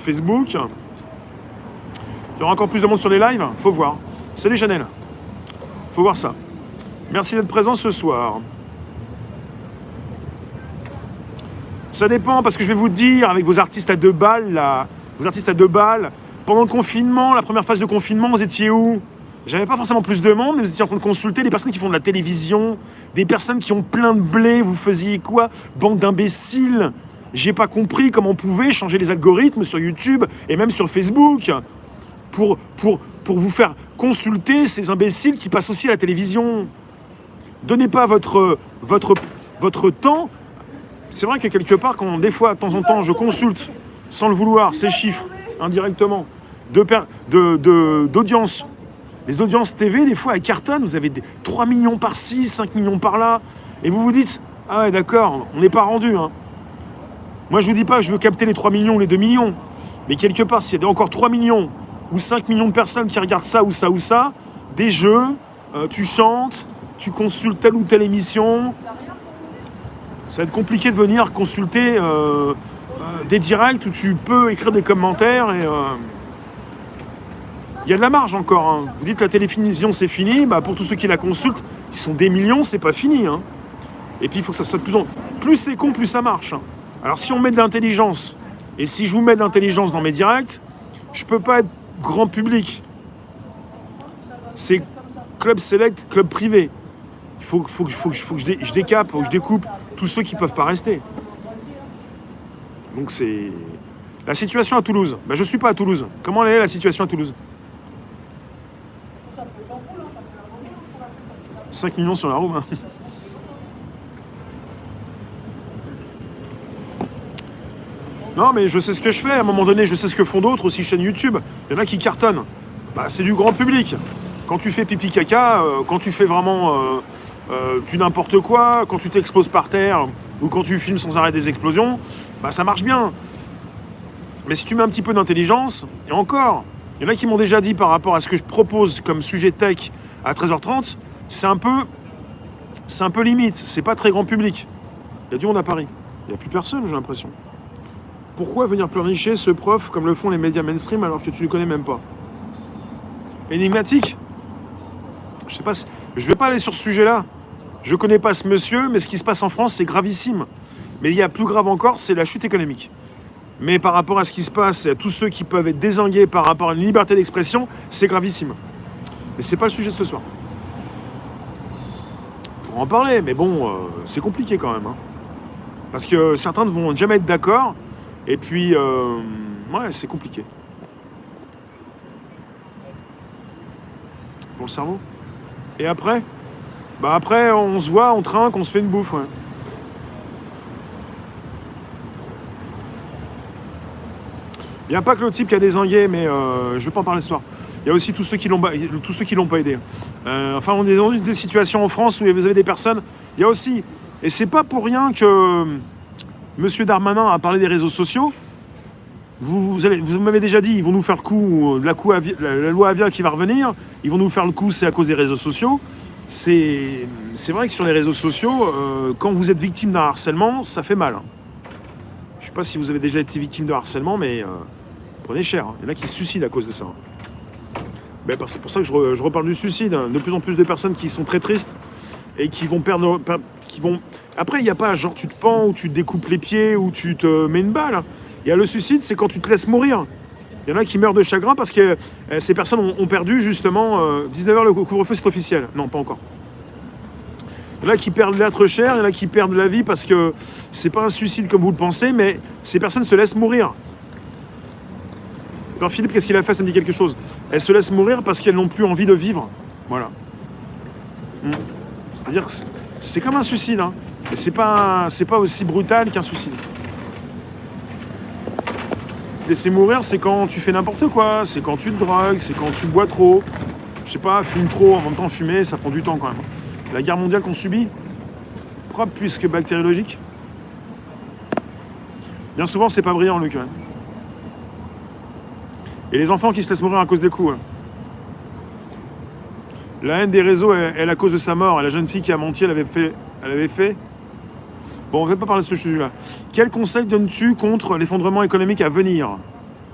Facebook. Il y aura encore plus de monde sur les lives, faut voir. Salut Chanel, faut voir ça. Merci d'être présent ce soir. Ça dépend, parce que je vais vous dire, avec vos artistes à 2 balles, là, pendant le confinement, la première phase de confinement, vous étiez où? J'avais pas forcément plus de monde, mais vous étiez en train de consulter des personnes qui font de la télévision, des personnes qui ont plein de blé, vous faisiez quoi? Bande d'imbéciles. J'ai pas compris comment on pouvait changer les algorithmes sur YouTube et même sur Facebook pour vous faire consulter ces imbéciles qui passent aussi à la télévision. Donnez pas votre temps. C'est vrai que quelque part, quand des fois, de temps en temps, je consulte, sans le vouloir, ces chiffres, indirectement, d'audience. Les audiences TV, des fois, elles cartonnent. Vous avez 3 millions par-ci, 5 millions par-là. Et vous vous dites, ah ouais, d'accord, on n'est pas rendu. Hein. Moi, je vous dis pas que je veux capter les 3 millions ou les 2 millions. Mais quelque part, s'il y a encore 3 millions ou 5 millions de personnes qui regardent ça ou ça ou ça, des jeux, tu chantes, tu consultes telle ou telle émission, ça va être compliqué de venir consulter des directs où tu peux écrire des commentaires et... Il y a de la marge encore. Hein. Vous dites que la télévision c'est fini, bah pour tous ceux qui la consultent, ils sont des millions, c'est pas fini. Hein. Et puis il faut que ça soit de plus en plus c'est con, plus ça marche. Hein. Alors si on met de l'intelligence, et si je vous mets de l'intelligence dans mes directs, je peux pas être grand public. C'est club select, club privé. Il faut que je décape, faut que je découpe tous ceux qui peuvent pas rester. Donc c'est... La situation à Toulouse. Bah, je suis pas à Toulouse. Comment elle est la situation à Toulouse? 5 millions sur la roue. Hein. Non, mais je sais ce que je fais. À un moment donné, je sais ce que font d'autres, aussi chaîne YouTube. Il y en a qui cartonnent. Bah, c'est du grand public. Quand tu fais pipi caca, quand tu fais vraiment du n'importe quoi, quand tu t'exploses par terre, ou quand tu filmes sans arrêt des explosions, bah, ça marche bien. Mais si tu mets un petit peu d'intelligence, et encore, il y en a qui m'ont déjà dit par rapport à ce que je propose comme sujet tech à 13h30, c'est un peu limite, c'est pas très grand public. Il y a du monde à Paris. Il n'y a plus personne, j'ai l'impression. Pourquoi venir pleurnicher ce prof comme le font les médias mainstream alors que tu ne le connais même pas? Énigmatique? Je sais pas, je vais pas aller sur ce sujet-là. Je connais pas ce monsieur, mais ce qui se passe en France, c'est gravissime. Mais il y a plus grave encore, c'est la chute économique. Mais par rapport à ce qui se passe, et à tous ceux qui peuvent être dézingués par rapport à une liberté d'expression, c'est gravissime. Mais c'est pas le sujet de ce soir. Pour en parler, mais bon, c'est compliqué quand même. Hein. Parce que certains ne vont jamais être d'accord, et puis, ouais, c'est compliqué. Pour le cerveau. Et après? Bah après, on se voit, on trinque, on se fait une bouffe, ouais. Il n'y a pas que le type qui a dézingué, mais je ne vais pas en parler ce soir. Il y a aussi tous ceux qui l'ont pas aidé. Enfin, on est dans des situations en France où vous avez des personnes... Il y a aussi... Et c'est pas pour rien que M. Darmanin a parlé des réseaux sociaux. Vous m'avez déjà dit, ils vont nous faire le coup, la loi Avia qui va revenir, ils vont nous faire le coup, c'est à cause des réseaux sociaux. C'est vrai que sur les réseaux sociaux, quand vous êtes victime d'un harcèlement, ça fait mal. Je ne sais pas si vous avez déjà été victime de harcèlement, mais prenez cher. Hein. Il y en a qui se suicident à cause de ça. Ben, c'est pour ça que je reparle du suicide. Hein. De plus en plus de personnes qui sont très tristes et qui vont perdre... Après, il n'y a pas genre tu te pends ou tu te découpes les pieds ou tu te mets une balle. Il y a le suicide, c'est quand tu te laisses mourir. Il y en a qui meurent de chagrin parce que ces personnes ont perdu justement 19h le couvre-feu, c'est officiel. Non, pas encore. Il y en a qui perdent l'être cher, il y en a qui perdent la vie parce que c'est pas un suicide comme vous le pensez, mais ces personnes se laissent mourir. Alors Philippe, qu'est-ce qu'il a fait? Ça me dit quelque chose. Elles se laissent mourir parce qu'elles n'ont plus envie de vivre. Voilà. C'est-à-dire que c'est comme un suicide, hein. Mais c'est pas aussi brutal qu'un suicide. Laisser mourir, c'est quand tu fais n'importe quoi, c'est quand tu te drogues, c'est quand tu bois trop. Je sais pas, fume trop, en même temps fumer, ça prend du temps quand même. La guerre mondiale qu'on subit, propre puisque bactériologique, bien souvent c'est pas brillant Luc. Hein. Et les enfants qui se laissent mourir à cause des coups. Hein. La haine des réseaux est la cause de sa mort. Et la jeune fille qui a menti, elle avait fait. Bon, on ne va pas parler de ce sujet-là. Quel conseil donnes-tu contre l'effondrement économique à venir?